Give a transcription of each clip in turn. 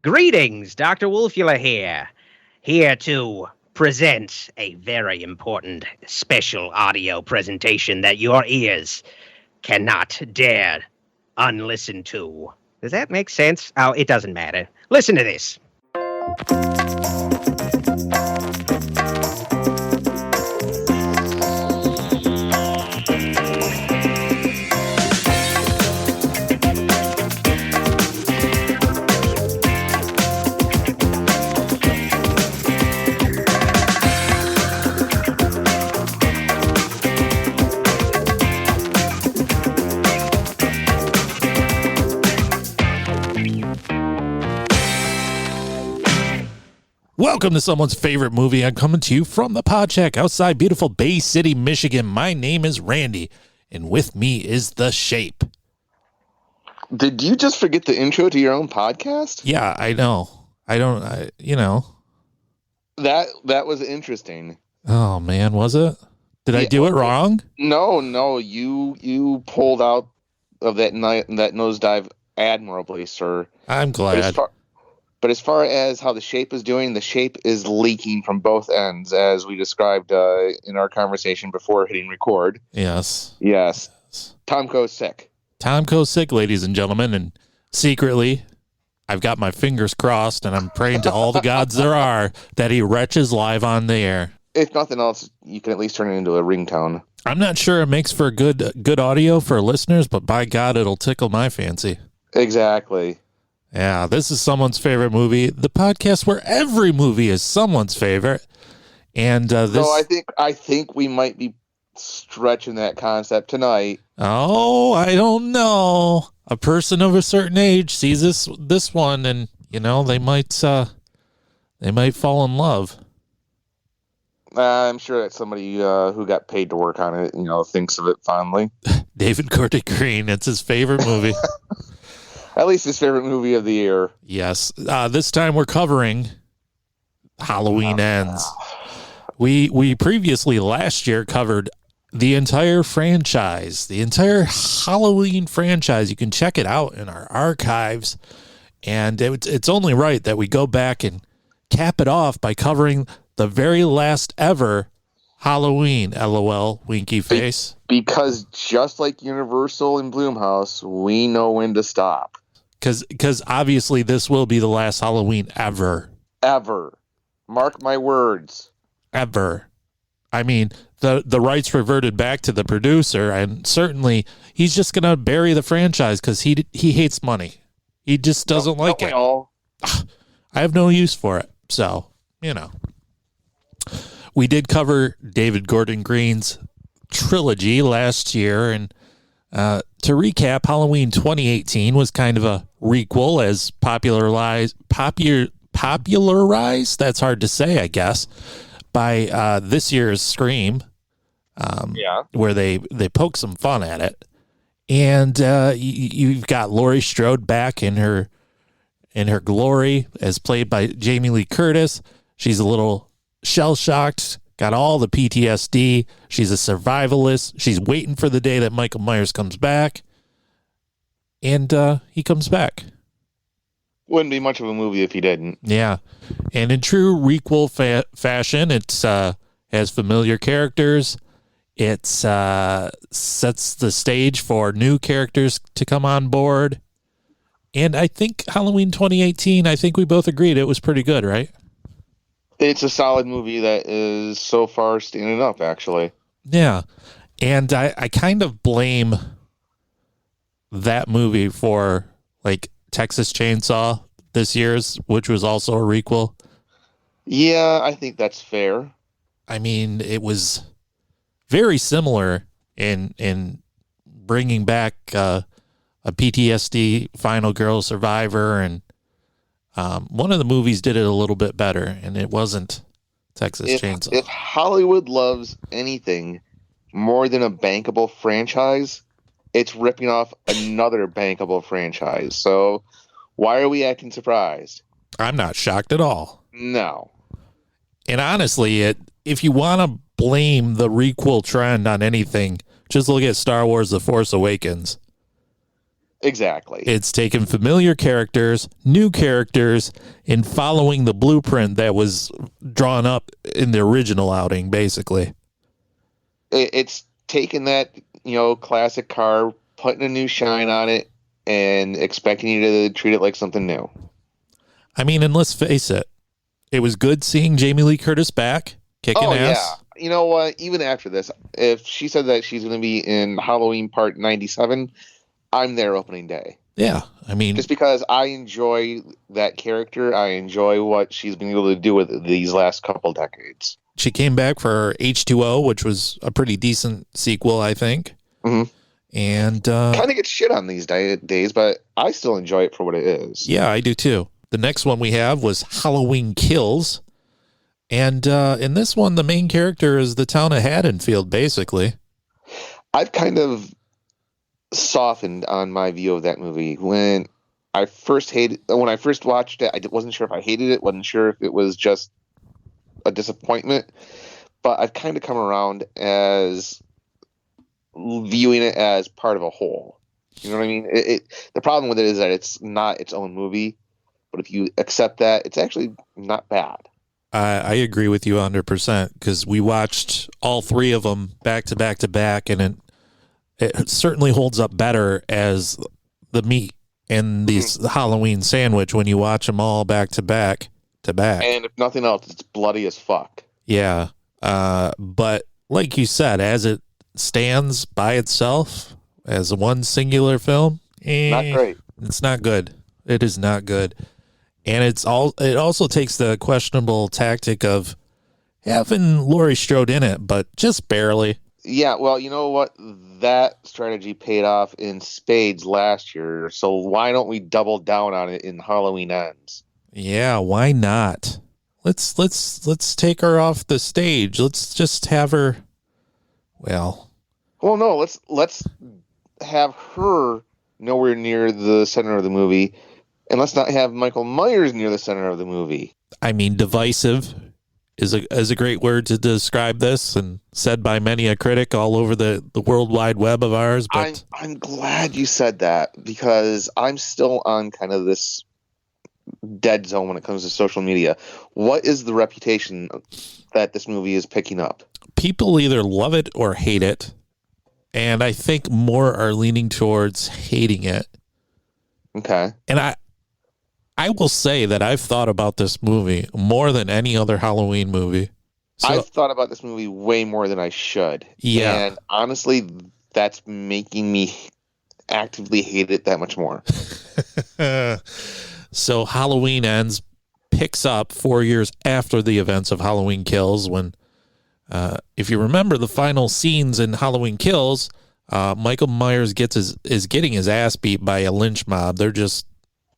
Greetings, Dr. Wolfula here to present a very important special audio presentation that your ears cannot dare unlisten to. Does that make sense? Oh, it doesn't matter. Listen to this. Welcome to someone's favorite movie. I'm coming to you from the Pod Shack outside beautiful Bay City, Michigan. My name is Randy, and with me is The Shape. Did you just forget the intro to your own podcast? Yeah, I know. That was interesting. Oh, man, was it? Did I do it wrong? No, you pulled out of that nosedive admirably, sir. I'm glad. But as far as how The Shape is doing, The Shape is leaking from both ends, as we described in our conversation before hitting record. Yes. Tomko's sick. Tomko's sick, ladies and gentlemen, and secretly, I've got my fingers crossed, and I'm praying to all the gods there are that he retches live on the air. If nothing else, you can at least turn it into a ringtone. I'm not sure it makes for good audio for listeners, but by God, it'll tickle my fancy. Exactly. Yeah, this is someone's favorite movie, the podcast where every movie is someone's favorite. And this. So I think we might be stretching that concept tonight. Oh, I don't know. A person of a certain age sees this one, and they might fall in love. I'm sure that somebody who got paid to work on it, thinks of it fondly. David Gordon Green, it's his favorite movie. At least his favorite movie of the year. Yes. This time we're covering Halloween Ends. We previously last year covered the entire franchise, the entire Halloween franchise. You can check it out in our archives. And it's only right that we go back and cap it off by covering the very last ever Halloween, LOL, winky face. Because just like Universal and Blumhouse, we know when to stop. Because obviously this will be the last Halloween ever. Ever. Mark my words. Ever. I mean, the rights reverted back to the producer, and certainly he's just going to bury the franchise because he hates money. He just doesn't like it. I have no use for it. So, We did cover David Gordon Green's trilogy last year, and to recap, Halloween 2018 was kind of a requel as popularized, that's hard to say, I guess, by this year's Scream, where they poke some fun at it. And you've got Laurie Strode back in her glory as played by Jamie Lee Curtis. She's a little shell-shocked, got all the PTSD. She's a survivalist. She's waiting for the day that Michael Myers comes back. And he comes back. Wouldn't be much of a movie if he didn't. Yeah. And in true requel fashion, it has familiar characters. It sets the stage for new characters to come on board. And I think Halloween 2018, I think we both agreed it was pretty good, right? It's a solid movie that is so far standing up, actually. Yeah. And I kind of blame that movie for, like, Texas Chainsaw this year's, which was also a requel. Yeah, I think that's fair. I mean, it was very similar in bringing back a PTSD final girl survivor, and one of the movies did it a little bit better, and it wasn't Texas Chainsaw. If Hollywood loves anything more than a bankable franchise, it's ripping off another bankable franchise. So why are we acting surprised? I'm not shocked at all. No. And honestly, if you want to blame the requel trend on anything, just look at Star Wars The Force Awakens. Exactly. It's taking familiar characters, new characters, and following the blueprint that was drawn up in the original outing, basically. It's taking that, classic car, putting a new shine on it, and expecting you to treat it like something new. I mean, and let's face it, it was good seeing Jamie Lee Curtis back, kicking ass. Yeah. You know what? Even after this, if she said that she's going to be in Halloween Part 97, I'm there opening day. Yeah, I mean... Just because I enjoy that character, I enjoy what she's been able to do with these last couple decades. She came back for H2O, which was a pretty decent sequel, I think. Mm-hmm. And... kind of gets shit on these days, but I still enjoy it for what it is. Yeah, I do too. The next one we have was Halloween Kills. And in this one, the main character is the town of Haddonfield, basically. I've kind of softened on my view of that movie. When I first watched it, I wasn't sure if I hated it, wasn't sure if it was just a disappointment, but I've kind of come around as viewing it as part of a whole. You know what I mean? The problem with it is that it's not its own movie, but if you accept that, it's actually not bad. I agree with you 100% because we watched all three of them back to back to back, and it certainly holds up better as the meat in these Halloween sandwich when you watch them all back to back to back. And if nothing else, it's bloody as fuck. Yeah. But like you said, as it stands by itself as one singular film, not great. It's not good. It is not good. And it also takes the questionable tactic of having Laurie Strode in it, but just barely. Yeah, well, you know what? That strategy paid off in spades last year, so why don't we double down on it in Halloween Ends? Yeah, why not? Let's take her off the stage. Let's just have her. Well, no, let's have her nowhere near the center of the movie. And let's not have Michael Myers near the center of the movie. I mean, divisive is a great word to describe this, and said by many a critic all over the World Wide Web of ours. But I'm glad you said that, because I'm still on kind of this dead zone when it comes to social media. What is the reputation that this movie is picking up? People either love it or hate it, and I think more are leaning towards hating it. Okay. And I will say that I've thought about this movie more than any other Halloween movie. So, I've thought about this movie way more than I should. Yeah. And honestly, that's making me actively hate it that much more. So Halloween Ends picks up 4 years after the events of Halloween Kills, when, if you remember the final scenes in Halloween Kills, Michael Myers is getting his ass beat by a lynch mob. They're just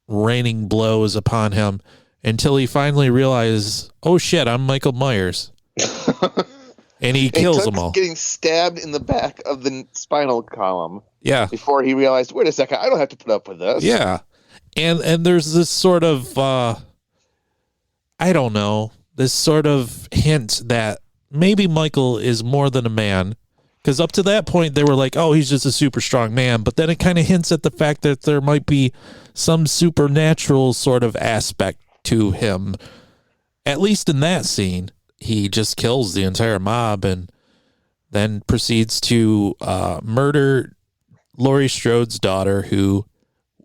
raining blows upon him until he finally realizes, oh shit, I'm Michael Myers. And he kills them all. Getting stabbed in the back of the spinal column. Yeah. Before he realized, wait a second, I don't have to put up with this. Yeah. And there's this sort of, I don't know, this sort of hint that maybe Michael is more than a man. Because up to that point, they were like, oh, he's just a super strong man. But then it kind of hints at the fact that there might be some supernatural sort of aspect to him. At least in that scene, he just kills the entire mob and then proceeds to murder Laurie Strode's daughter, who,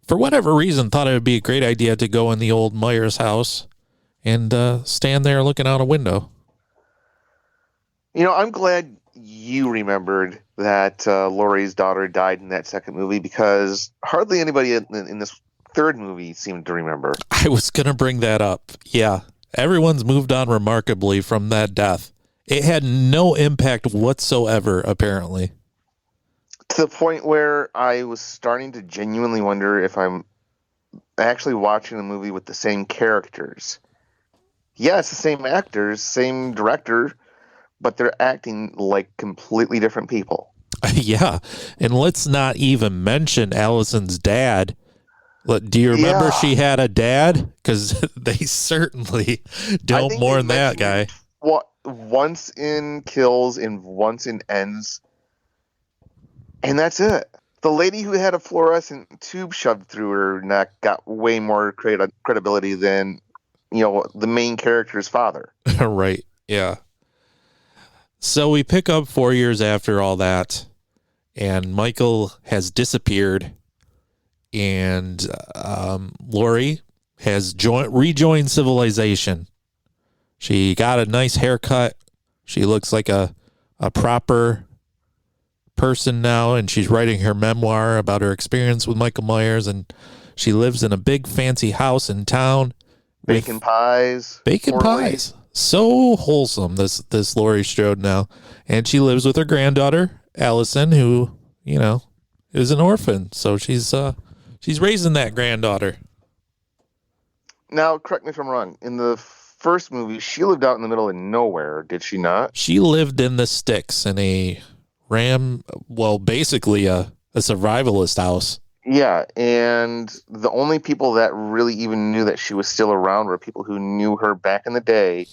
for whatever reason, thought it would be a great idea to go in the old Myers house and stand there looking out a window. You know, I'm glad you remembered that Laurie's daughter died in that second movie, because hardly anybody in this third movie seemed to remember. I was going to bring that up. Yeah. Everyone's moved on remarkably from that death. It had no impact whatsoever, apparently. To the point where I was starting to genuinely wonder if I'm actually watching a movie with the same characters. Yeah, it's the same actors, same director, but they're acting like completely different people. Yeah. And let's not even mention Allison's dad. Do you remember she had a dad? Because they certainly don't mourn that guy. Once in Kills and once in Ends. And that's it. The lady who had a fluorescent tube shoved through her neck got way more credibility than, the main character's father. Right. Yeah. So we pick up 4 years after all that, and Michael has disappeared, and Laurie has rejoined civilization. She got a nice haircut. She looks like a proper person now, and she's writing her memoir about her experience with Michael Myers, and she lives in a big fancy house in town. Bacon pies. So wholesome, this Laurie Strode now. And she lives with her granddaughter, Allison, who, is an orphan. So she's raising that granddaughter. Now, correct me if I'm wrong. In the first movie, she lived out in the middle of nowhere, did she not? She lived in the sticks in a basically a survivalist house. Yeah, and the only people that really even knew that she was still around were people who knew her back in the day,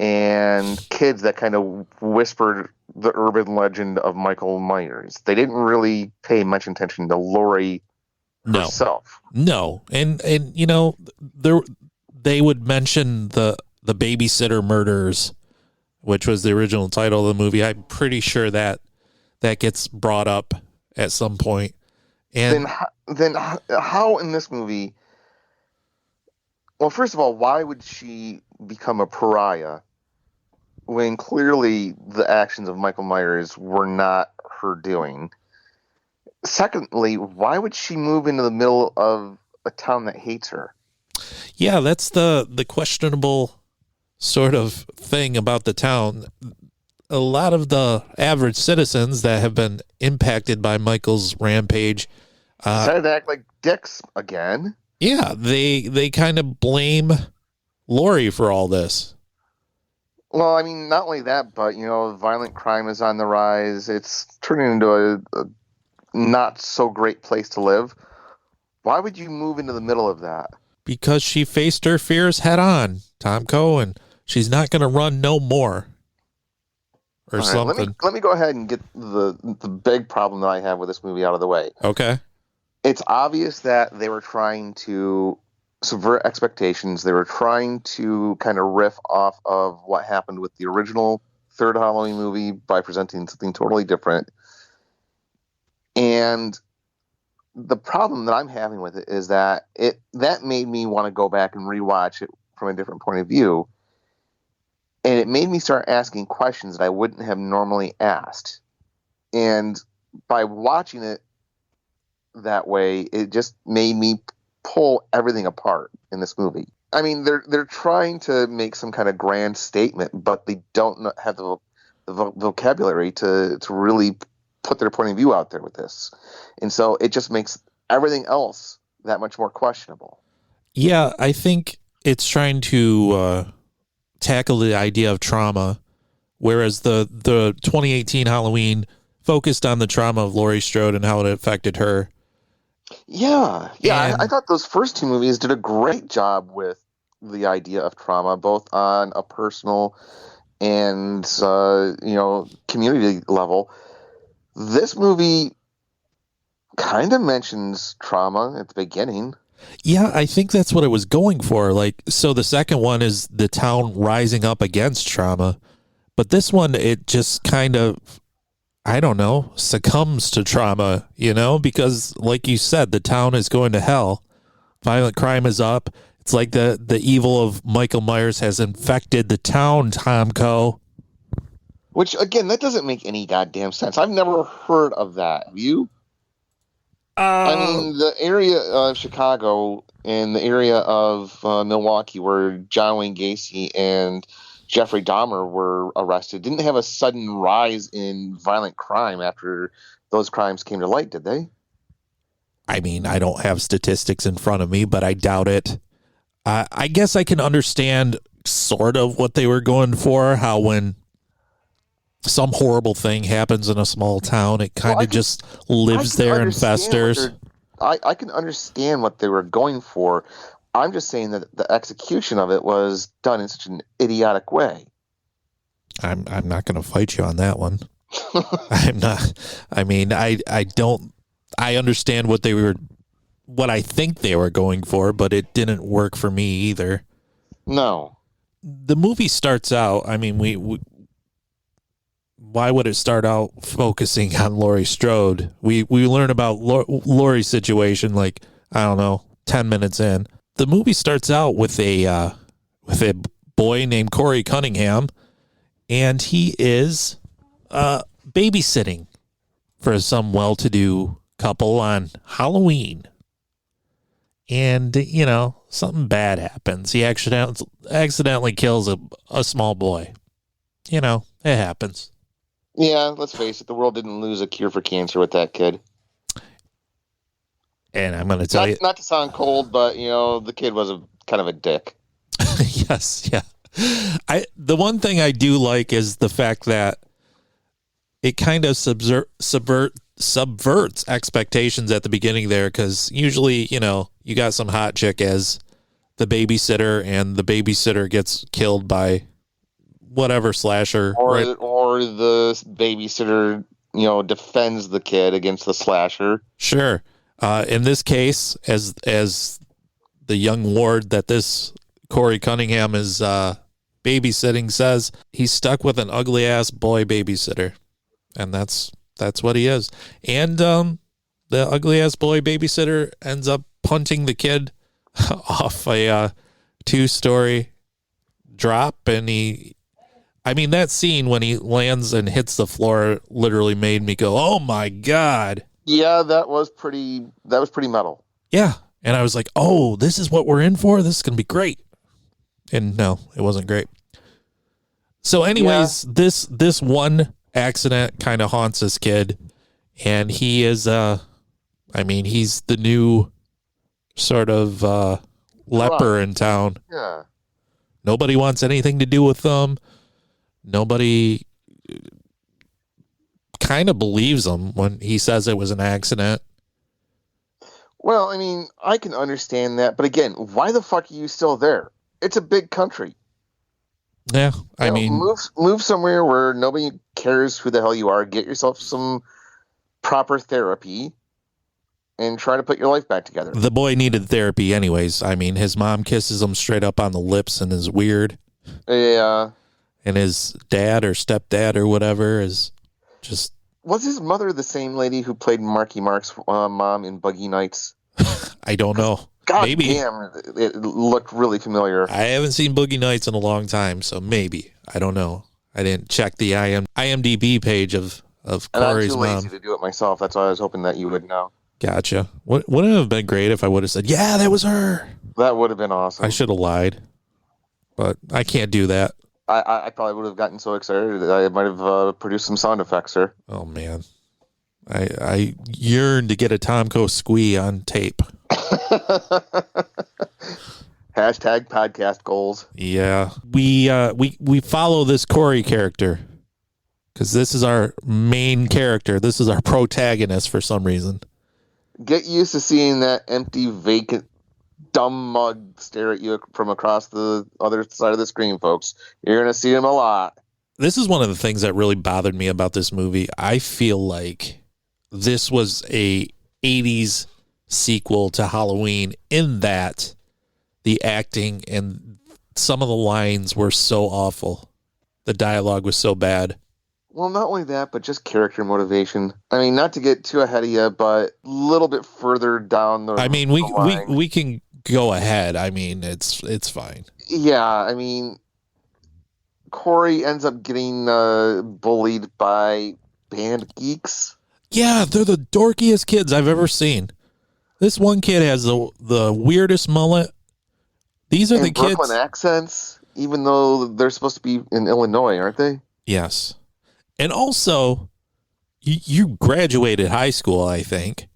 and kids that kind of whispered the urban legend of Michael Myers. They didn't really pay much attention to Laurie herself. No. And they would mention the babysitter murders, which was the original title of the movie. I'm pretty sure that gets brought up at some point. And then how in this movie? Well, first of all, why would she become a pariah when clearly the actions of Michael Myers were not her doing? Secondly, why would she move into the middle of a town that hates her? Yeah, that's the questionable sort of thing about the town. A lot of the average citizens that have been impacted by Michael's rampage decided to act like dicks again. Yeah, they kind of blame Laurie for all this. Well, I mean, not only that, but violent crime is on the rise. It's turning into a not so great place to live. Why would you move into the middle of that? Because she faced her fears head on, Tom Cohen. She's not going to run no more. Or something. Let me go ahead and get the big problem that I have with this movie out of the way. Okay. It's obvious that they were trying to subvert expectations. They were trying to kind of riff off of what happened with the original third Halloween movie by presenting something totally different. And the problem that I'm having with it is that that made me want to go back and rewatch it from a different point of view. And it made me start asking questions that I wouldn't have normally asked. And by watching it that way, it just made me pull everything apart in this movie. I mean, they're trying to make some kind of grand statement, but they don't have the vocabulary to really put their point of view out there with this. And so it just makes everything else that much more questionable. Yeah, I think it's trying to tackle the idea of trauma, whereas the 2018 Halloween focused on the trauma of Laurie Strode and how it affected her. Yeah. I thought those first two movies did a great job with the idea of trauma, both on a personal and community level. This movie kind of mentions trauma at the beginning. Yeah, I think that's what it was going for. So the second one is the town rising up against trauma. But this one, it just kind of, I don't know, succumbs to trauma, because like you said, the town is going to hell. Violent crime is up. It's like the evil of Michael Myers has infected the town, Tom Co. Which, again, that doesn't make any goddamn sense. I've never heard of that. Have you? I mean, the area of Chicago and the area of Milwaukee where John Wayne Gacy and Jeffrey Dahmer were arrested didn't have a sudden rise in violent crime after those crimes came to light, did they? I mean, I don't have statistics in front of me, but I doubt it. I guess I can understand sort of what they were going for, how when some horrible thing happens in a small town, it kind of just lives there and festers. I can understand what they were going for. I'm just saying that the execution of it was done in such an idiotic way. I'm not going to fight you on that one. I'm not. I mean, I don't I understand what I think they were going for, but it didn't work for me either. No. The movie starts out, I mean, why would it start out focusing on Laurie Strode? We learn about Laurie's situation, like, I don't know, 10 minutes in. The movie starts out with a boy named Corey Cunningham, and he is babysitting for some well-to-do couple on Halloween. And, you know, something bad happens. He accidentally kills a small boy. You know, it happens. Yeah, let's face it. The world didn't lose a cure for cancer with that kid. And I'm going to tell you... Not to sound cold, but, you know, the kid was kind of a dick. Yes, yeah. The one thing I do like is the fact that it kind of subverts expectations at the beginning there, because usually, you know, you got some hot chick as the babysitter, and the babysitter gets killed by whatever slasher, or the babysitter, you know, defends the kid against the slasher. Sure. In this case, as the young ward that this Corey Cunningham is babysitting says, he's stuck with an ugly ass boy babysitter, and that's what he is. And the ugly ass boy babysitter ends up punting the kid off a 2-story drop, and that scene when he lands and hits the floor literally made me go, "Oh my God." Yeah, that was pretty metal. Yeah. And I was like, "Oh, this is what we're in for. This is going to be great." And no, it wasn't great. So anyways, this one accident kind of haunts this kid, and he is he's the new sort of leper in town. Yeah. Nobody wants anything to do with them. Nobody kind of believes him when he says it was an accident. Well, I mean, I can understand that, but again, why the fuck are you still there? It's a big country. Yeah, I mean, move somewhere where nobody cares who the hell you are. Get yourself some proper therapy, and try to put your life back together. The boy needed therapy, anyways. I mean, his mom kisses him straight up on the lips and is weird. Yeah. And his dad or stepdad or whatever is just... Was his mother the same lady who played Marky Mark's mom in Buggy Nights? I don't know. God maybe. Damn, it looked really familiar. I haven't seen Boogie Nights in a long time, so maybe. I don't know. I didn't check the IMDb page of Corey's mom. I'm too lazy to do it myself. That's why I was hoping that you would know. Gotcha. Wouldn't it have been great if I would have said, "Yeah, that was her"? That would have been awesome. I should have lied, but I can't do that. I probably would have gotten so excited that I might have produced some sound effects, sir. Oh, man. I yearn to get a Tomco squee on tape. Hashtag podcast goals. Yeah. We follow this Corey character because this is our main character. This is our protagonist for some reason. Get used to seeing that empty, vacant, dumb mug stare at you from across the other side of the screen, folks. You're going to see him a lot. This is one of the things that really bothered me about this movie. I feel like this was a 80s sequel to Halloween in that the acting and some of the lines were so awful. The dialogue was so bad. Well, not only that, but just character motivation. I mean, not to get too ahead of you, but a little bit further down the I mean, we can go ahead. I mean, it's fine. Yeah, I mean, Corey ends up getting bullied by band geeks. Yeah, they're the dorkiest kids I've ever seen. This one kid has the weirdest mullet. These are the kids. Brooklyn accents, even though they're supposed to be in Illinois, aren't they? Yes. And also, you graduated high school, I think.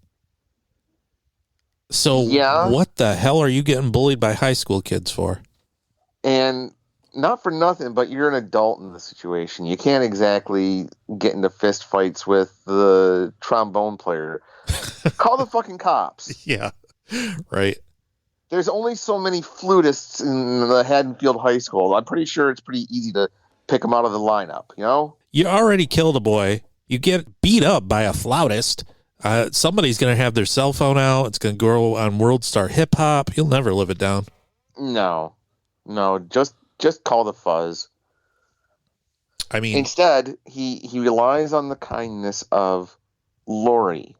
So yeah. What the hell are you getting bullied by high school kids for? And not for nothing, but you're an adult in the situation. You can't exactly get into fist fights with the trombone player. Call the fucking cops. Yeah, right. There's only so many flutists in the Haddonfield High School. I'm pretty sure it's pretty easy to pick them out of the lineup, you know? You already killed a boy. You get beat up by a flautist. Somebody's going to have their cell phone out. It's going to go on World Star Hip Hop. He'll never live it down. No, just call the fuzz. I mean, instead, he relies on the kindness of Laurie,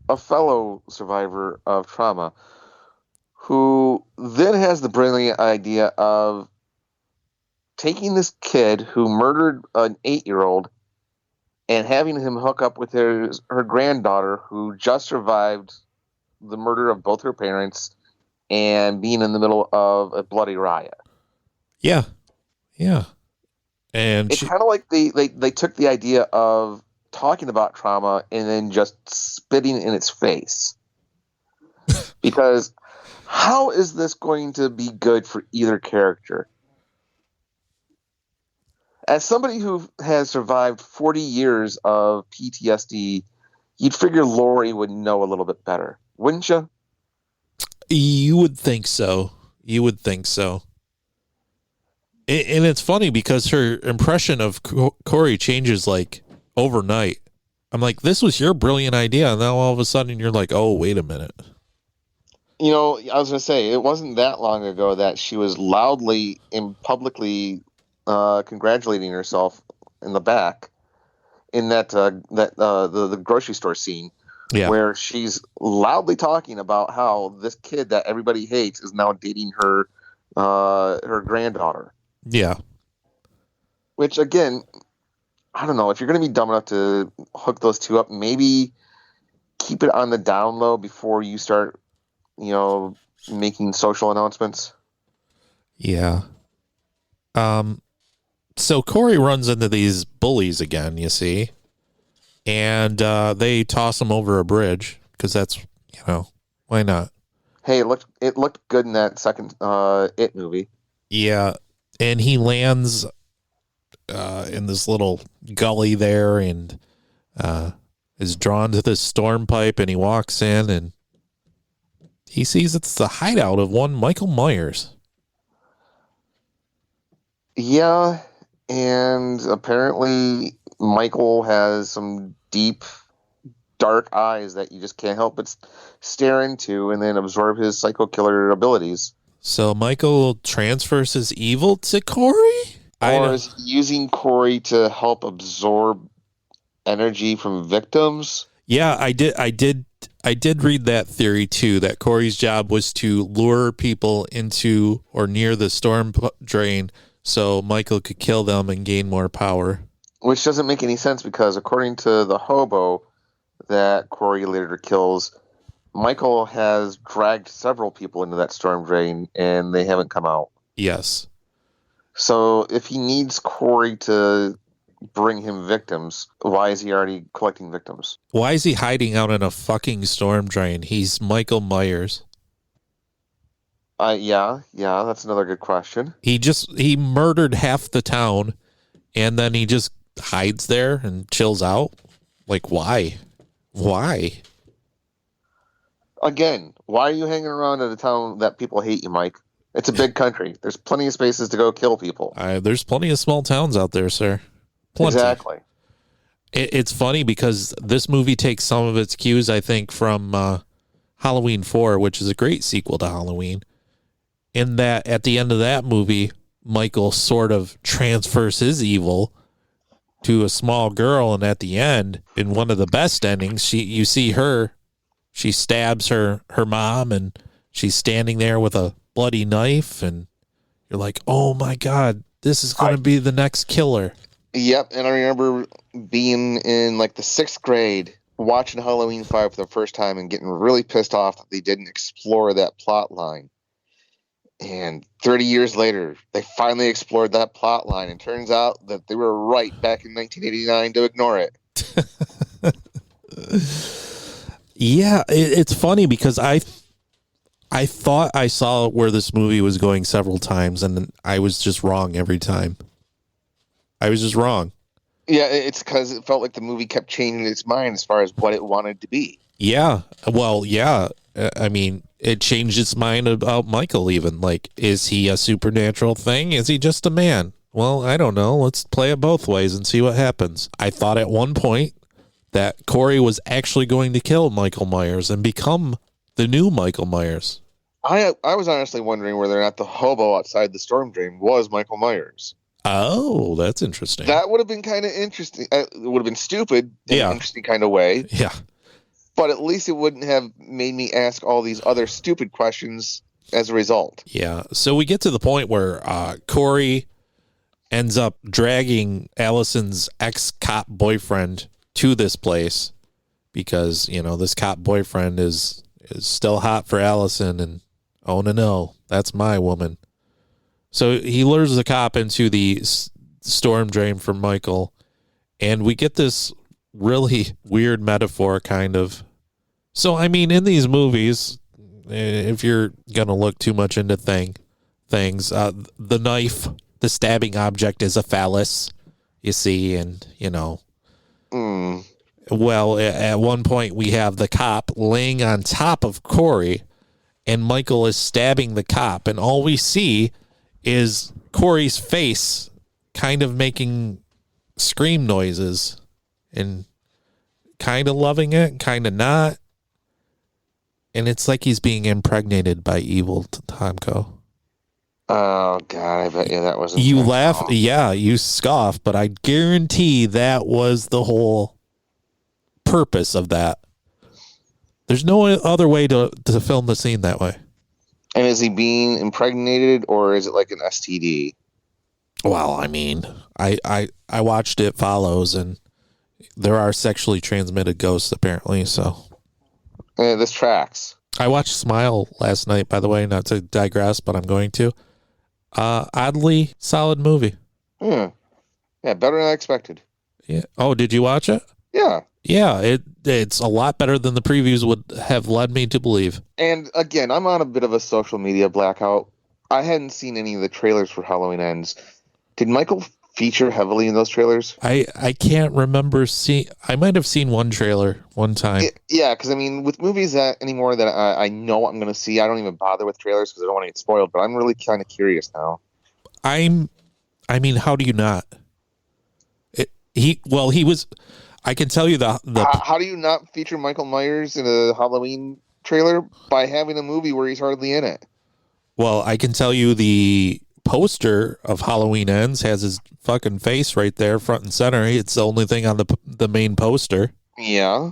a fellow survivor of trauma, who then has the brilliant idea of taking this kid who murdered an 8-year-old and having him hook up with her granddaughter who just survived the murder of both her parents and being in the middle of a bloody riot. Yeah. And it's kind of like they took the idea of talking about trauma and then just spitting in its face. Because how is this going to be good for either character? As somebody who has survived 40 years of PTSD, you'd figure Laurie would know a little bit better, wouldn't you? You would think so. And it's funny because her impression of Corey changes like overnight. I'm like, this was your brilliant idea. And now all of a sudden you're like, oh, wait a minute. I was going to say, it wasn't that long ago that she was loudly and publicly congratulating herself in the back in the grocery store scene, where she's loudly talking about how this kid that everybody hates is now dating her granddaughter. Yeah. Which, again, I don't know. If you're going to be dumb enough to hook those two up, maybe keep it on the down low before you start, making social announcements. Yeah. So Corey runs into these bullies again, you see, and they toss him over a bridge because that's, why not? Hey, it looked good in that second It movie. Yeah, and he lands in this little gully there and is drawn to this storm pipe, and he walks in and he sees it's the hideout of one Michael Myers. Yeah, and apparently Michael has some deep, dark eyes that you just can't help but stare into and then absorb his psycho killer abilities. So Michael transfers his evil to Corey? Or is he using Corey to help absorb energy from victims? Yeah, I did read that theory too, that Corey's job was to lure people into or near the storm drain so Michael could kill them and gain more power. Which doesn't make any sense because according to the hobo that Corey later kills, Michael has dragged several people into that storm drain and they haven't come out. Yes. So if he needs Corey to bring him victims, why is he already collecting victims? Why is he hiding out in a fucking storm drain? He's Michael Myers. Yeah, that's another good question. He murdered half the town and then he just hides there and chills out. Like, why? Again, why are you hanging around in a town that people hate you, Mike? It's a big country. There's plenty of spaces to go kill people. There's plenty of small towns out there, sir. Plenty. Exactly. It's funny because this movie takes some of its cues, I think, from Halloween 4, which is a great sequel to Halloween. In that, at the end of that movie, Michael sort of transfers his evil to a small girl, and at the end, in one of the best endings, you see her. She stabs her mom, and she's standing there with a bloody knife, and you're like, oh my God, this is going to be the next killer. Yep, and I remember being in like the 6th grade, watching Halloween 5 for the first time and getting really pissed off that they didn't explore that plot line. And 30 years later, they finally explored that plot line, and turns out that they were right back in 1989 to ignore it. Yeah, it's funny because I thought I saw where this movie was going several times, and I was just wrong every time. I was just wrong. Yeah, it's because it felt like the movie kept changing its mind as far as what it wanted to be. Yeah, well, yeah. I mean, it changed its mind about Michael even. Like, is he a supernatural thing? Is he just a man? Well, I don't know. Let's play it both ways and see what happens. I thought at one point that Corey was actually going to kill Michael Myers and become the new Michael Myers. I was honestly wondering whether or not the hobo outside the storm drain was Michael Myers. Oh, that's interesting. That would have been kind of interesting. It would have been stupid in an interesting kind of way. Yeah. But at least it wouldn't have made me ask all these other stupid questions as a result. Yeah. So we get to the point where Corey ends up dragging Allison's ex-cop boyfriend to this place because, this cop boyfriend is still hot for Allison, and oh no, that's my woman. So he lures the cop into the storm drain for Michael, and we get this really weird metaphor kind of. So, I mean, in these movies, if you're going to look too much into things, the knife, the stabbing object is a phallus, you see, and, Well, at one point we have the cop laying on top of Corey, and Michael is stabbing the cop, and all we see is Corey's face kind of making scream noises and kind of loving it, kind of not. And it's like he's being impregnated by evil Tomko. Oh, God, I bet you that wasn't... You laugh, you scoff, but I guarantee that was the whole purpose of that. There's no other way to film the scene that way. And is he being impregnated, or is it like an STD? Well, I mean, I watched It Follows, and there are sexually transmitted ghosts apparently, so this tracks. I watched Smile last night, by the way, not to digress, but I'm going to. Oddly solid movie. Yeah, better than I expected. Yeah. Oh, did you watch it? Yeah. Yeah, it's a lot better than the previews would have led me to believe. And again, I'm on a bit of a social media blackout. I hadn't seen any of the trailers for Halloween Ends. Did Michael feature heavily in those trailers? I can't remember seeing... I might have seen one trailer one time. Yeah, because I mean, with movies anymore that I know I'm going to see, I don't even bother with trailers because I don't want to get spoiled, but I'm really kind of curious now. I mean, how do you not? He was... I can tell you how do you not feature Michael Myers in a Halloween trailer by having a movie where he's hardly in it? Well, I can tell you the poster of Halloween Ends has his fucking face right there, front and center. It's the only thing on the main poster. Yeah.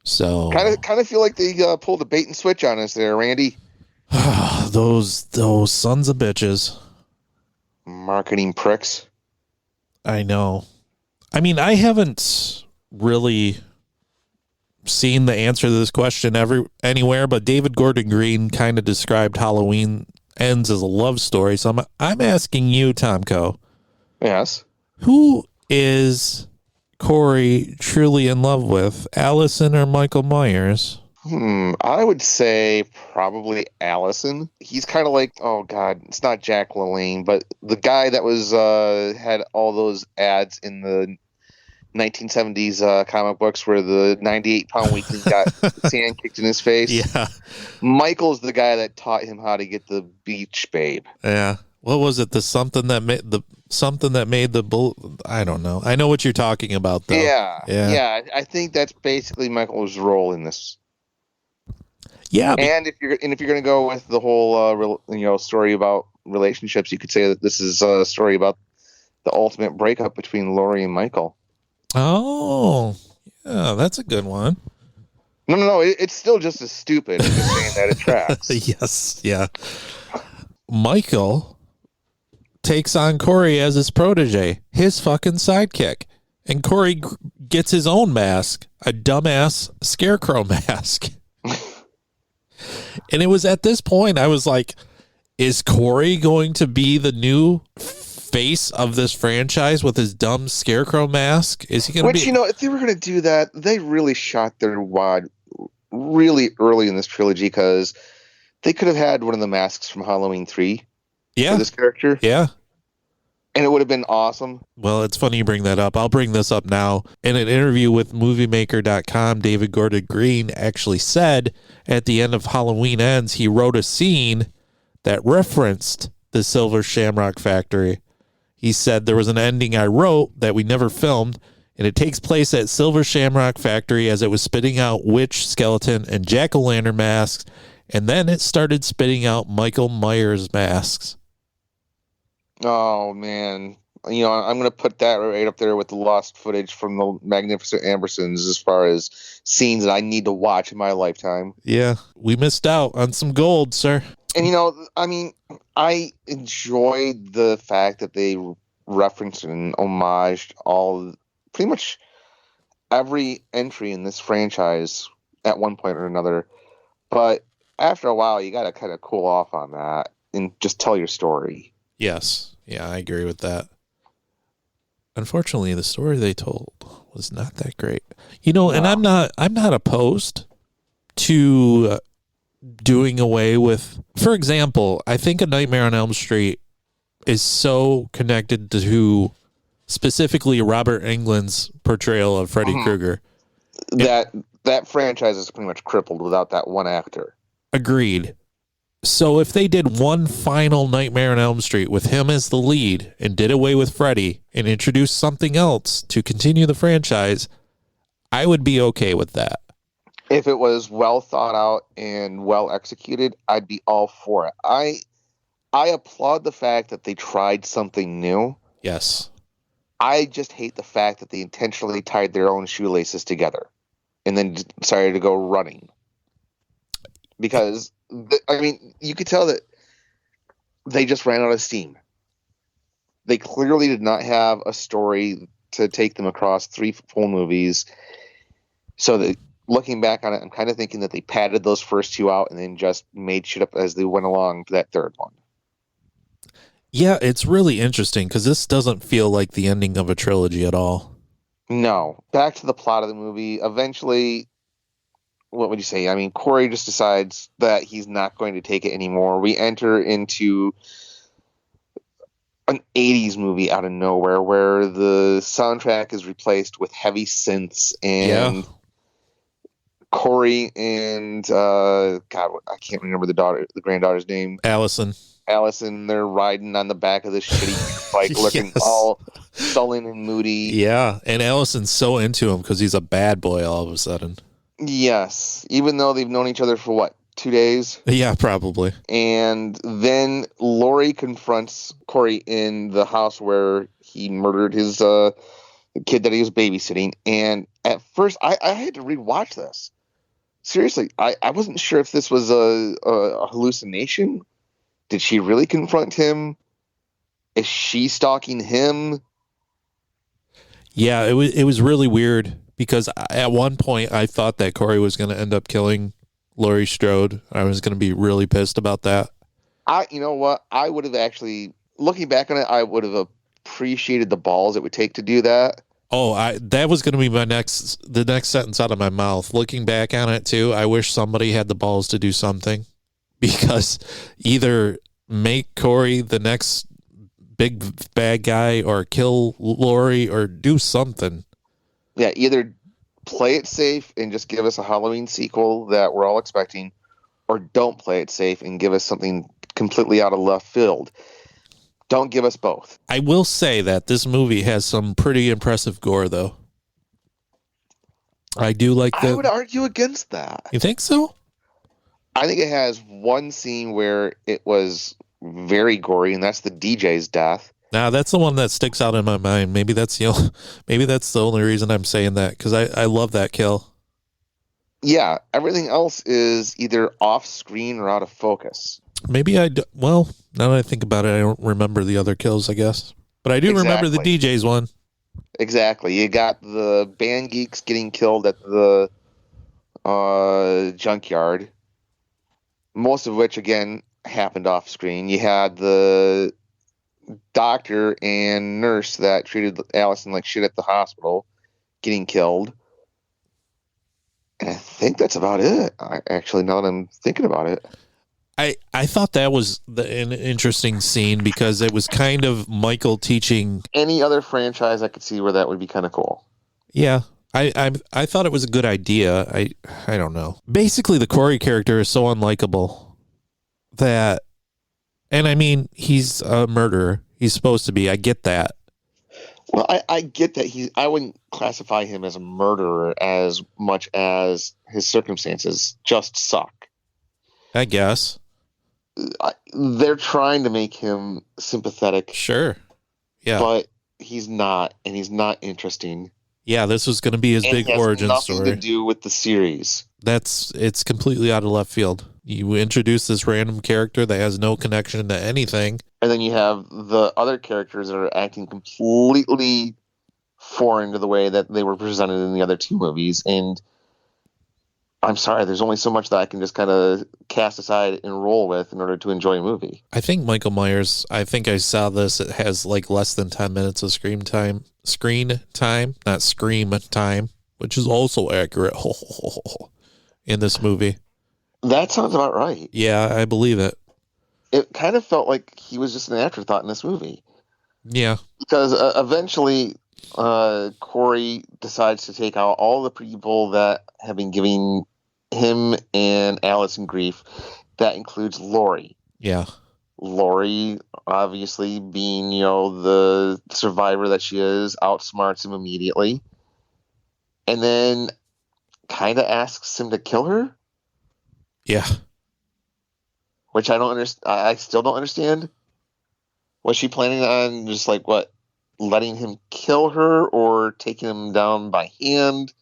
So kind of feel like they pulled a bait and switch on us there, Randy. those sons of bitches. Marketing pricks. I know. I mean, I haven't really seen the answer to this question anywhere, but David Gordon Green kind of described Halloween Ends as a love story. So I'm asking you, Tomko. Yes. Who is Corey truly in love with, Allison or Michael Myers? I would say probably Allison. He's kind of like, oh God, it's not Jack LaLanne, but the guy that was had all those ads in the 1970s comic books where the 98-pound weakling got sand kicked in his face. Yeah. Michael's the guy that taught him how to get the beach babe. Yeah. What was it? The something that made the I don't know. I know what you're talking about though. Yeah. I think that's basically Michael's role in this. Yeah. And if you're going to go with the whole story about relationships, you could say that this is a story about the ultimate breakup between Laurie and Michael. Oh, yeah, that's a good one. No, it's still just as stupid. I'm just saying that it tracks. Yes, yeah. Michael takes on Corey as his protege, his fucking sidekick. And Corey gets his own mask, a dumbass scarecrow mask. And it was at this point I was like, is Corey going to be the new face of this franchise with his dumb scarecrow mask? Is he going to be... if they were going to do that, they really shot their wad really early in this trilogy, because they could have had one of the masks from Halloween 3 for this character. Yeah. And it would have been awesome. Well, it's funny you bring that up. I'll bring this up now. In an interview with MovieMaker.com, David Gordon Green actually said at the end of Halloween Ends, he wrote a scene that referenced the Silver Shamrock Factory. He said, there was an ending I wrote that we never filmed. and it takes place at Silver Shamrock Factory as it was spitting out witch, skeleton, and jack-o'-lantern masks, and then it started spitting out Michael Myers masks. Oh, man. You know, I'm going to put that right up there with the lost footage from the Magnificent Ambersons as far as scenes that I need to watch in my lifetime. Yeah, we missed out on some gold, sir. And, you know, I mean, I enjoyed the fact that they referenced and homaged pretty much every entry in this franchise at one point or another. But after a while, you got to kind of cool off on that and just tell your story. Yes. Yeah, I agree with that. Unfortunately, the story they told was not that great. You know, and I'm not opposed to doing away with, for example, I think A Nightmare on Elm Street is so connected to specifically Robert Englund's portrayal of Freddy Krueger. That franchise is pretty much crippled without that one actor. Agreed. So if they did one final Nightmare on Elm Street with him as the lead and did away with Freddy and introduced something else to continue the franchise, I would be okay with that. If it was well thought out and well executed, I'd be all for it. I applaud the fact that they tried something new. Yes. I just hate the fact that they intentionally tied their own shoelaces together and then decided to go running. Because, I mean, you could tell that they just ran out of steam. They clearly did not have a story to take them across 3 full movies. So that, looking back on it, I'm kind of thinking that they padded those first 2 out and then just made shit up as they went along for that third one. Yeah, it's really interesting because this doesn't feel like the ending of a trilogy at all. No. Back to the plot of the movie. Eventually, what would you say? I mean, Corey just decides that he's not going to take it anymore. We enter into an 80s movie out of nowhere where the soundtrack is replaced with heavy synths and Corey and God, I can't remember the granddaughter's name. Allison, they're riding on the back of this shitty bike looking all sullen and moody. Yeah, and Allison's so into him because he's a bad boy all of a sudden. Yes, even though they've known each other for, what, 2 days? Yeah, probably. And then Laurie confronts Corey in the house where he murdered his kid that he was babysitting. And at first, I had to rewatch this. Seriously, I wasn't sure if this was a hallucination. Did she really confront him? Is she stalking him? Yeah, it was really weird because at one point I thought that Corey was going to end up killing Laurie Strode. I was going to be really pissed about that. You know what? I would have actually, looking back on it, I would have appreciated the balls it would take to do that. Oh, that was going to be the next sentence out of my mouth. Looking back on it too, I wish somebody had the balls to do something, because either make Corey the next big bad guy or kill Laurie or do something. Yeah, either play it safe and just give us a Halloween sequel that we're all expecting, or don't play it safe and give us something completely out of left field. Don't give us both. I will say that this movie has some pretty impressive gore, though. I do like that. I would argue against that. You think so? I think it has one scene where it was very gory, and that's the DJ's death. Now, that's the one that sticks out in my mind. Maybe that's the only reason I'm saying that, because I love that kill. Yeah, everything else is either off screen or out of focus. Maybe well, now that I think about it, I don't remember the other kills, I guess. But I do remember the DJ's one. Exactly. You got the band geeks getting killed at the junkyard, most of which, again, happened off screen. You had the doctor and nurse that treated Allison like shit at the hospital getting killed. And I think that's about it. Actually, now that I'm thinking about it. I thought that was an interesting scene because it was kind of Michael teaching. Any other franchise, I could see where that would be kind of cool. Yeah, I thought it was a good idea. I don't know. Basically, the Corey character is so unlikable that, and I mean, he's a murderer. He's supposed to be. I get that. Well, I get that I wouldn't classify him as a murderer as much as his circumstances just suck. I guess. They're trying to make him sympathetic. Sure. Yeah. But he's not, and he's not interesting. Yeah, this was going to be his big origin story. Nothing to do with the series. It's completely out of left field. You introduce this random character that has no connection to anything. And then you have the other characters that are acting completely foreign to the way that they were presented in the other two movies. And I'm sorry, there's only so much that I can just kind of cast aside and roll with in order to enjoy a movie. I think Michael Myers, I think I saw this, it has like less than 10 minutes of screen time, not scream time, which is also accurate in this movie. That sounds about right. Yeah, I believe it. It kind of felt like he was just an afterthought in this movie. Yeah. Because eventually Corey decides to take out all the people that have been giving him and Allison grief. That includes Laurie. Yeah. Laurie, obviously, being, the survivor that she is, outsmarts him immediately. And then kind of asks him to kill her. Yeah. Which I don't understand. I still don't understand. Was she planning on just letting him kill her or taking him down by hand?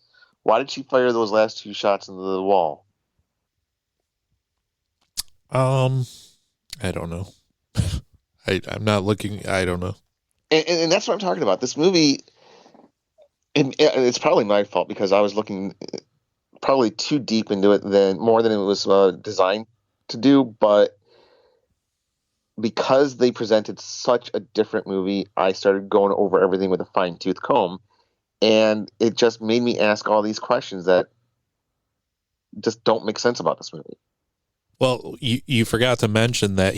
Why did she fire those last two shots into the wall? I don't know. I'm not looking. I don't know. And that's what I'm talking about. This movie, and it's probably my fault because I was looking probably too deep into it more than it was designed to do. But because they presented such a different movie, I started going over everything with a fine-tooth comb. And it just made me ask all these questions that just don't make sense about this movie. Well, you forgot to mention that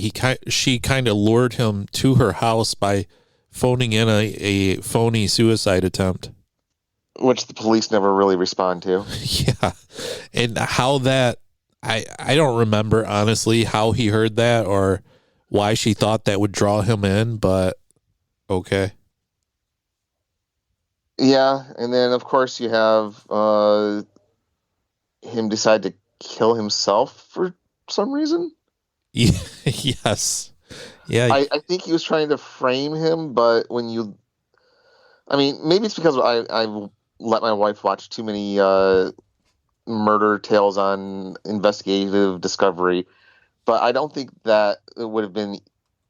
she kind of lured him to her house by phoning in a phony suicide attempt. Which the police never really respond to. Yeah. And how that, I don't remember, honestly, how he heard that or why she thought that would draw him in, but okay. Yeah, and then, of course, you have him decide to kill himself for some reason. Yes. Yeah. I think he was trying to frame him, but maybe it's because I let my wife watch too many murder tales on investigative Discovery, but I don't think that it would have been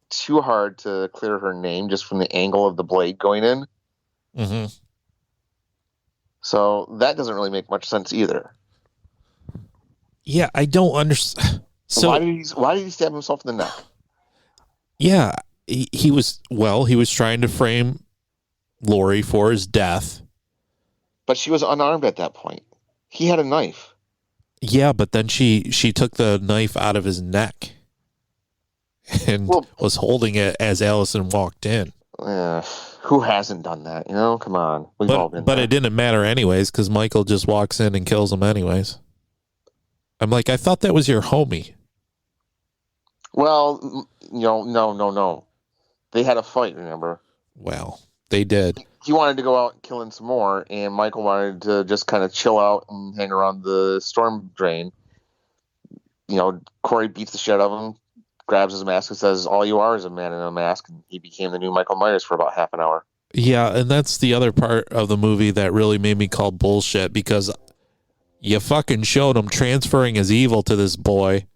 too hard to clear her name just from the angle of the blade going in. Mm-hmm. So that doesn't really make much sense either. Yeah, I don't understand. So why did he stab himself in the neck? Yeah, he was trying to frame Laurie for his death. But she was unarmed at that point. He had a knife. Yeah, but then she took the knife out of his neck and was holding it as Allison walked in. Who hasn't done that? Come on. But it didn't matter anyways because Michael just walks in and kills him anyways. I'm like, I thought that was your homie. Well, no. They had a fight, remember? Well, they did. He wanted to go out killing some more, and Michael wanted to just kind of chill out and hang around the storm drain. Corey beats the shit out of him, grabs his mask and says, "All you are is a man in a mask," and he became the new Michael Myers for about half an hour. Yeah, and that's the other part of the movie that really made me call bullshit because you fucking showed him transferring his evil to this boy,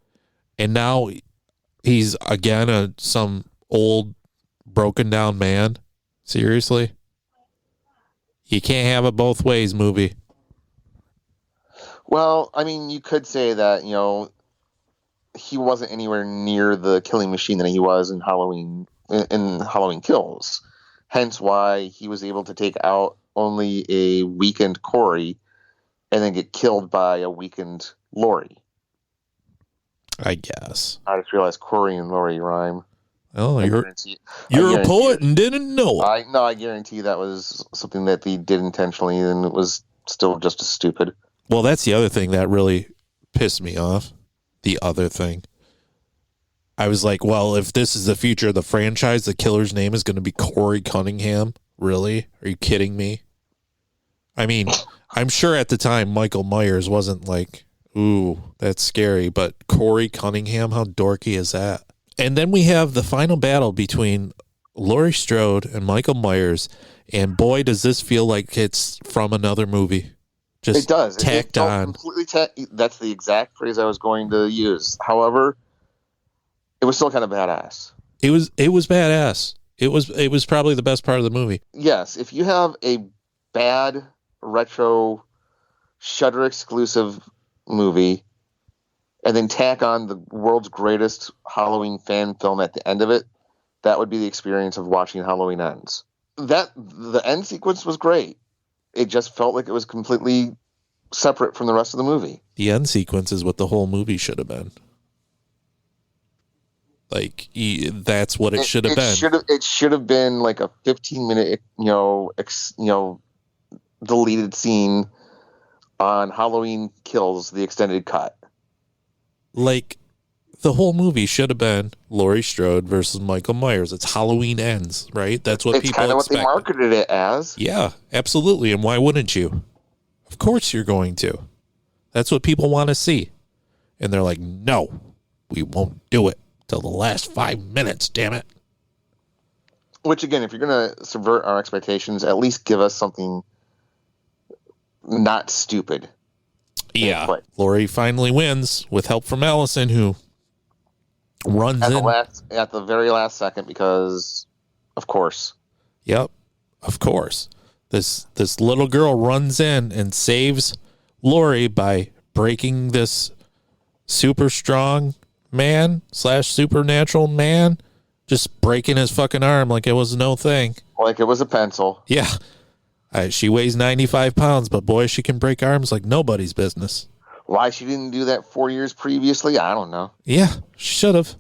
and now he's again some old broken down man. Seriously? You can't have it both ways, movie. Well, you could say that, he wasn't anywhere near the killing machine that he was in Halloween Kills. Hence why he was able to take out only a weakened Corey and then get killed by a weakened Laurie. I guess. I just realized Corey and Laurie rhyme. Oh, you're a poet and didn't know it. I guarantee that was something that they did intentionally, and it was still just as stupid. Well, that's the other thing that really pissed me off. The other thing. I was like, well, if this is the future of the franchise, the killer's name is going to be Corey Cunningham. Really? Are you kidding me? I mean, I'm sure at the time Michael Myers wasn't like, ooh, that's scary. But Corey Cunningham, how dorky is that? And then we have the final battle between Laurie Strode and Michael Myers. And boy, does this feel like it's from another movie. Just it does. Tacked on. That's the exact phrase I was going to use. However, it was still kind of badass. It was badass. It was probably the best part of the movie. Yes, if you have a bad retro Shudder exclusive movie and then tack on the world's greatest Halloween fan film at the end of it, that would be the experience of watching Halloween Ends. The end sequence was great. It just felt like it was completely separate from the rest of the movie. The end sequence is what the whole movie should have been. Like, that's what it should have been. It should have been like a 15-minute, deleted scene on Halloween Kills, the extended cut. Like, the whole movie should have been Laurie Strode versus Michael Myers. It's Halloween Ends, right? That's what people expect. It's kind of what they marketed it as. Yeah, absolutely. And why wouldn't you? Of course you're going to. That's what people want to see. And they're like, no, we won't do it till the last 5 minutes, damn it. Which, again, if you're going to subvert our expectations, at least give us something not stupid. Yeah. Laurie finally wins with help from Allison, who runs at the very last second because, of course. Yep, of course. This little girl runs in and saves Laurie by breaking this super strong man / supernatural man, just breaking his fucking arm like it was no thing. Like it was a pencil. Yeah. She weighs 95 pounds, but boy, she can break arms like nobody's business. Why she didn't do that 4 years previously, I don't know. Yeah, should have.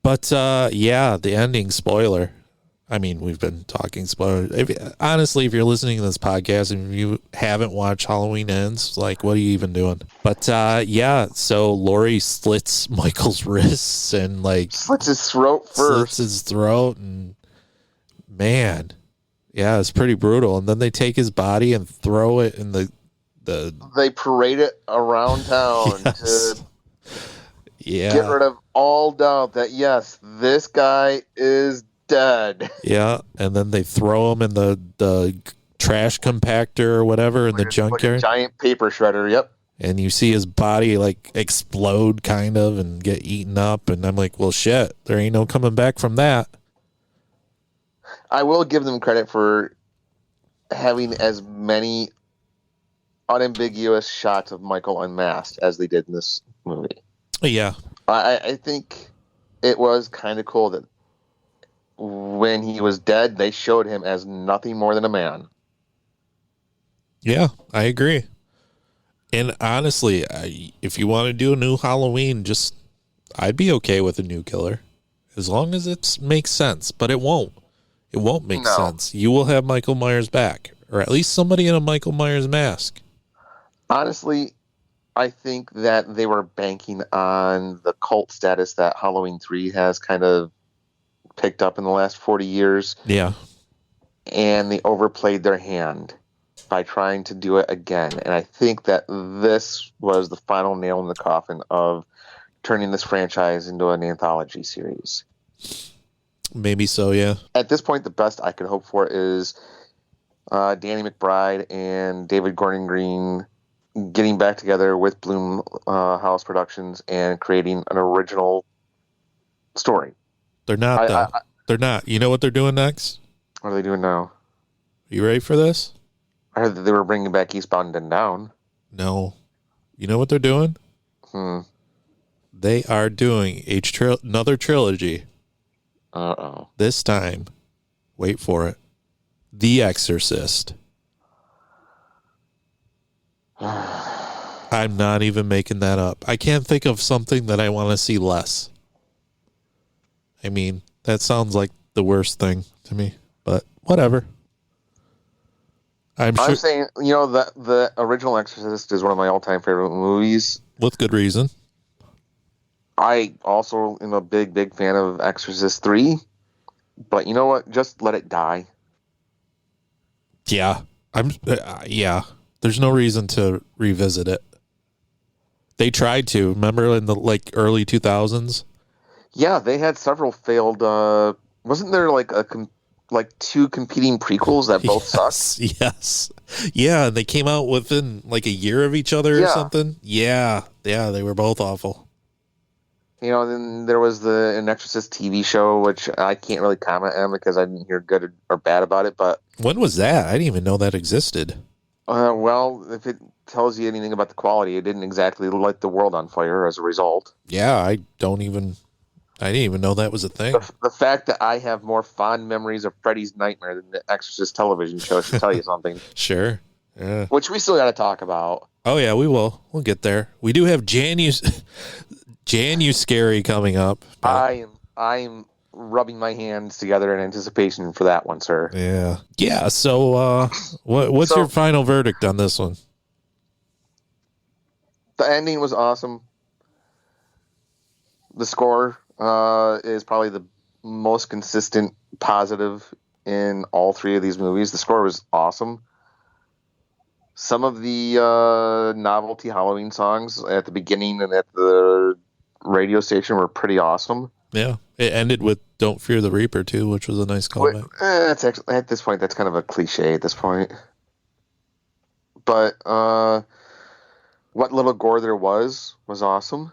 But, yeah, the ending, spoiler. I mean, we've been talking spoilers. Honestly, if you're listening to this podcast and you haven't watched Halloween Ends, like, what are you even doing? But, yeah, so Laurie slits Michael's wrists and, like... Slits his throat first. Slits his throat, and, man, yeah, it's pretty brutal. And then they take his body and throw it in the... They parade it around town yes. to get rid of all doubt that, yes, this guy is dead. Yeah, and then they throw him in the trash compactor or whatever in the junkyard. Like a giant paper shredder, yep. And you see his body like explode kind of and get eaten up. And I'm like, well, shit, there ain't no coming back from that. I will give them credit for having as many unambiguous shots of Michael unmasked as they did in this movie. Yeah. I think it was kind of cool that when he was dead, they showed him as nothing more than a man. Yeah, I agree. And honestly, if you want to do a new Halloween, I'd be okay with a new killer as long as it makes sense, but it won't. It won't make sense. You will have Michael Myers back, or at least somebody in a Michael Myers mask. Honestly, I think that they were banking on the cult status that Halloween 3 has kind of picked up in the last 40 years. Yeah. And they overplayed their hand by trying to do it again. And I think that this was the final nail in the coffin of turning this franchise into an anthology series. Maybe so, yeah. At this point, the best I could hope for is Danny McBride and David Gordon Green getting back together with Bloom House Productions and creating an original story. They're not, though. They're not. You know what they're doing next? What are they doing now? You ready for this? I heard that they were bringing back Eastbound and Down. No. You know what they're doing? They are doing another trilogy. Uh-oh. This time, wait for it, The Exorcist. I'm not even making that up. I can't think of something that I want to see less. I mean, that sounds like the worst thing to me, but whatever. I'm saying, that the original Exorcist is one of my all-time favorite movies. With good reason. I also am a big fan of Exorcist 3, but you know what? Just let it die. Yeah. Yeah. There's no reason to revisit it. They tried to. Remember in the early 2000s? Yeah, they had several failed. Wasn't there two competing prequels that both sucked? Yes. Yeah, and they came out within a year of each other or something. Yeah. Yeah, they were both awful. Then there was an Exorcist TV show, which I can't really comment on because I didn't hear good or bad about it. But when was that? I didn't even know that existed. Well, if it tells you anything about the quality, it didn't exactly light the world on fire as a result. Yeah, I didn't even know that was a thing. The fact that I have more fond memories of Freddy's Nightmare than the Exorcist television show should tell you something. Sure. Yeah. Which we still got to talk about. Oh yeah, we will. We'll get there. We do have Scary coming up. I am rubbing my hands together in anticipation for that one, sir. Yeah. Yeah. So, what's your final verdict on this one? The ending was awesome. The score is probably the most consistent positive in all three of these movies. The score was awesome. Some of the novelty Halloween songs at the beginning and at the radio station were pretty awesome. Yeah, it ended with "Don't Fear the Reaper" too, which was a nice callback. At this point, that's kind of a cliche at this point. But what little gore there was awesome.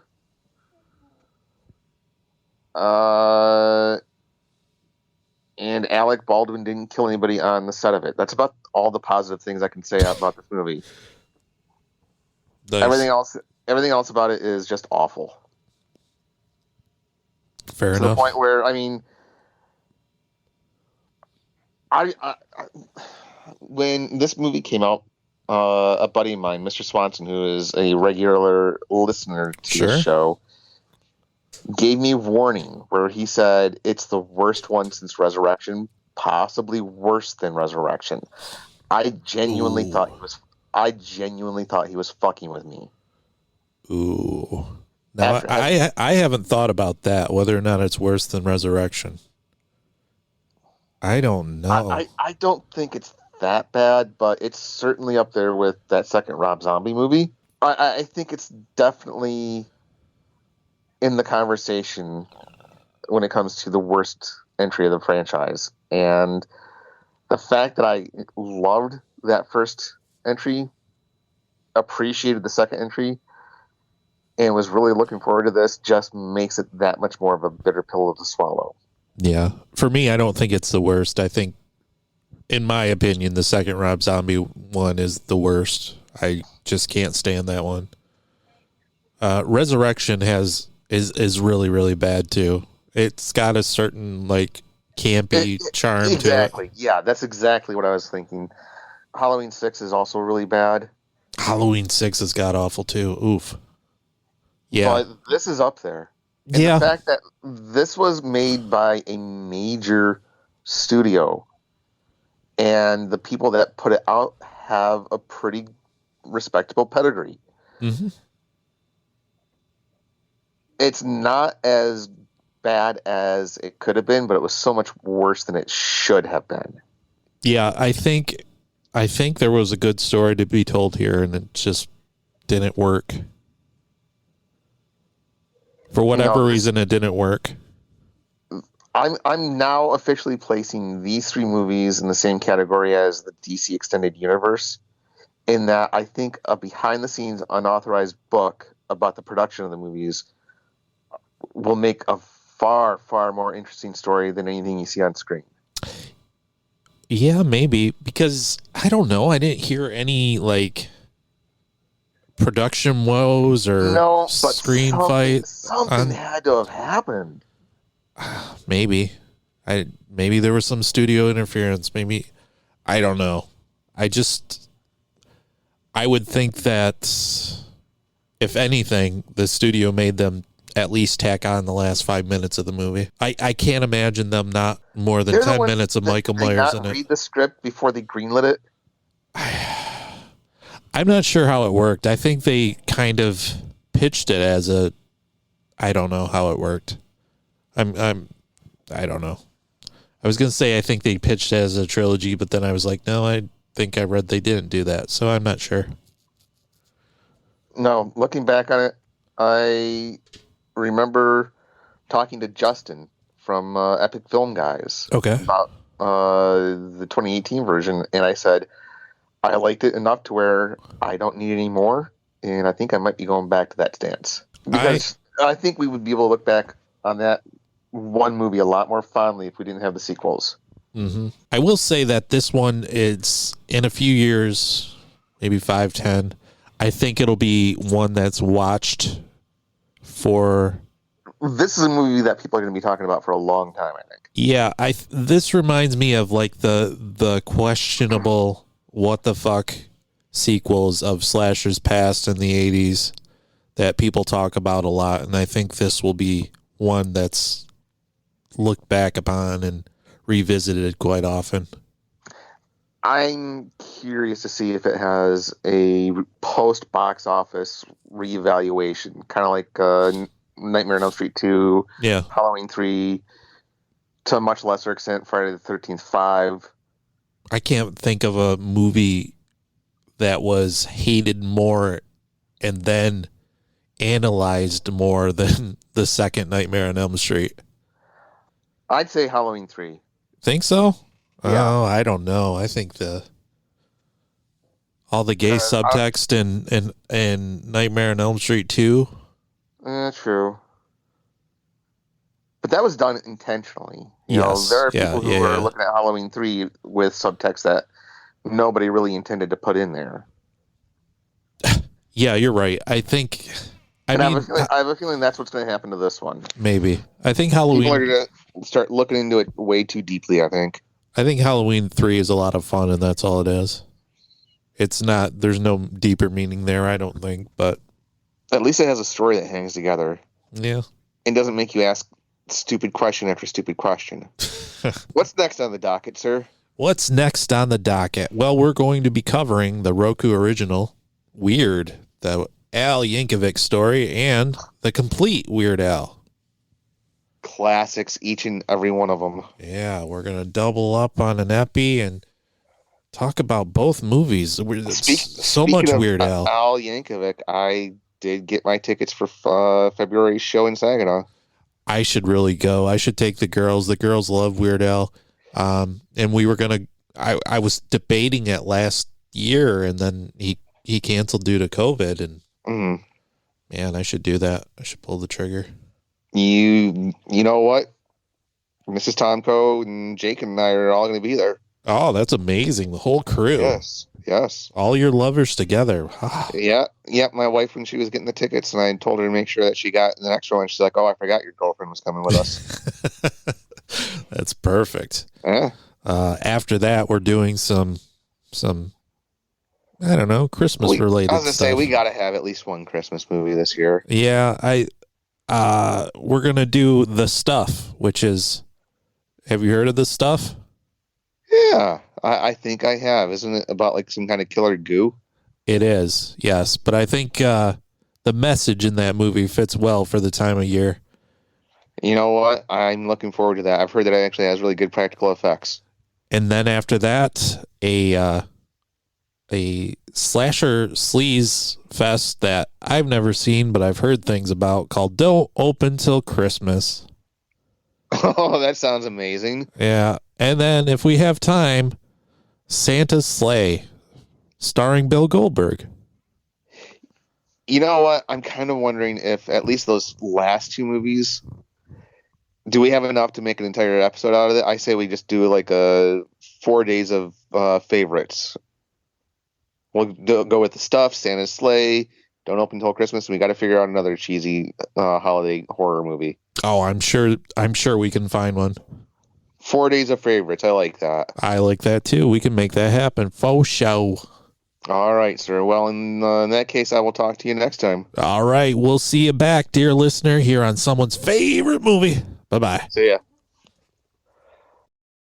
And Alec Baldwin didn't kill anybody on the set of it. That's about all the positive things I can say about this movie. Nice. Everything else about it is just awful. Fair enough. To the point where, when this movie came out, a buddy of mine, Mr. Swanson, who is a regular listener to the show, gave me a warning where he said it's the worst one since Resurrection, possibly worse than Resurrection. I genuinely thought he was fucking with me. Ooh. Now, I haven't thought about that, whether or not it's worse than Resurrection. I don't know. I don't think it's that bad, but it's certainly up there with that second Rob Zombie movie. I think it's definitely in the conversation when it comes to the worst entry of the franchise. And the fact that I loved that first entry, appreciated the second entry, and was really looking forward to this just makes it that much more of a bitter pill to swallow. Yeah. For me, I don't think it's the worst. I think, in my opinion, the second Rob Zombie one is the worst. I just can't stand that one. Resurrection is really, really bad too. It's got a certain campy charm to it. Exactly. Yeah, that's exactly what I was thinking. Halloween 6 is also really bad. Halloween 6 is god awful too. Oof. Yeah. But this is up there. And the fact that this was made by a major studio and the people that put it out have a pretty respectable pedigree. Mm-hmm. It's not as bad as it could have been, but it was so much worse than it should have been. Yeah, I think there was a good story to be told here, and it just didn't work. For whatever reason, it didn't work. I'm now officially placing these three movies in the same category as the DC Extended Universe, in that I think a behind-the-scenes unauthorized book about the production of the movies will make a far, far more interesting story than anything you see on screen. Yeah, maybe, because I don't know. I didn't hear any production woes or screen fight. Something had to have happened. Maybe there was some studio interference. Maybe, I don't know. I would think that if anything, the studio made them at least tack on the last 5 minutes of the movie. I can't imagine them not more than 10 minutes of Michael Myers in it. Read the script before they greenlit it. I'm not sure how it worked. I think they kind of pitched it as I don't know how it worked. I don't know. I was going to say I think they pitched it as a trilogy, but then I was like, no, think I read they didn't do that, so I'm not sure. No, looking back on it, I remember talking to Justin from Epic Film Guys about the 2018 version, and I said I liked it enough to where I don't need any more, and I think I might be going back to that stance because I think we would be able to look back on that one movie a lot more fondly if we didn't have the sequels. Mm-hmm. I will say that this one is in a few years, maybe 5, 10. I think it'll be one that's watched for. This is a movie that people are going to be talking about for a long time, I think. Yeah, this reminds me of like the questionable what the fuck sequels of slashers past in the 80s that people talk about a lot, and I think this will be one that's looked back upon and revisited quite often. I'm curious to see if it has a post box office reevaluation, kind of like Nightmare on Elm Street 2, Halloween 3, to a much lesser extent Friday the 13th 5. I can't think of a movie that was hated more and then analyzed more than the second Nightmare on Elm Street. I'd say Halloween 3. Think so? Yeah. Oh, I don't know. I think all the gay subtext in Nightmare on Elm Street 2. True. But that was done intentionally. You yes. know, there are people who are looking at Halloween 3 with subtext that nobody really intended to put in there. Yeah, you're right. I think. I have a feeling that's what's going to happen to this one. Maybe. I think Halloween. People are going to start looking into it way too deeply, I think. I think Halloween 3 is a lot of fun, and that's all it is. It's not. There's no deeper meaning there, I don't think. But at least it has a story that hangs together. Yeah. And doesn't make you ask stupid question after stupid question. What's next on the docket, sir? What's next on the docket? Well, we're going to be covering the Roku original, Weird, the Al Yankovic story, and the complete Weird Al. Classics, each and every one of them. Yeah, we're going to double up on an epi and talk about both movies. So much Weird Al. Al Yankovic, I did get my tickets for February's show in Saginaw. I should really go. I should take the girls. The girls love Weird Al. And we were going to, I was debating it last year, and then he canceled due to COVID, and man, I should do that. I should pull the trigger. You know what? Mrs. Tomko and Jake and I are all going to be there. Oh, that's amazing. The whole crew. Yes. All your lovers together. Yeah. My wife, when she was getting the tickets, and I told her to make sure that she got the next one, she's like, "Oh, I forgot your girlfriend was coming with us." That's perfect. Yeah. After that, we're doing some I don't know, Christmas related stuff. I was going to say, we got to have at least one Christmas movie this year. Yeah, we're going to do The Stuff, which is, have you heard of The Stuff? Yeah, I think I have. Isn't it about like some kind of killer goo? It is, yes. But I think the message in that movie fits well for the time of year. You know what? I'm looking forward to that. I've heard that it actually has really good practical effects. And then after that, a slasher sleaze fest that I've never seen, but I've heard things about, called Don't Open Till Christmas. Oh, that sounds amazing. Yeah. And then if we have time, Santa's Sleigh, starring Bill Goldberg. You know what? I'm kind of wondering if at least those last two movies, do we have enough to make an entire episode out of it? I say we just do like 4 days of favorites. We'll go with The Stuff, Santa's Sleigh, Don't Open Till Christmas, and we got to figure out another cheesy holiday horror movie. Oh, I'm sure we can find one. 4 days of favorites. I like that. I like that too. We can make that happen. Faux show. All right, sir. Well, in that case, I will talk to you next time. All right. We'll see you back, dear listener, here on someone's favorite movie. Bye-bye. See ya.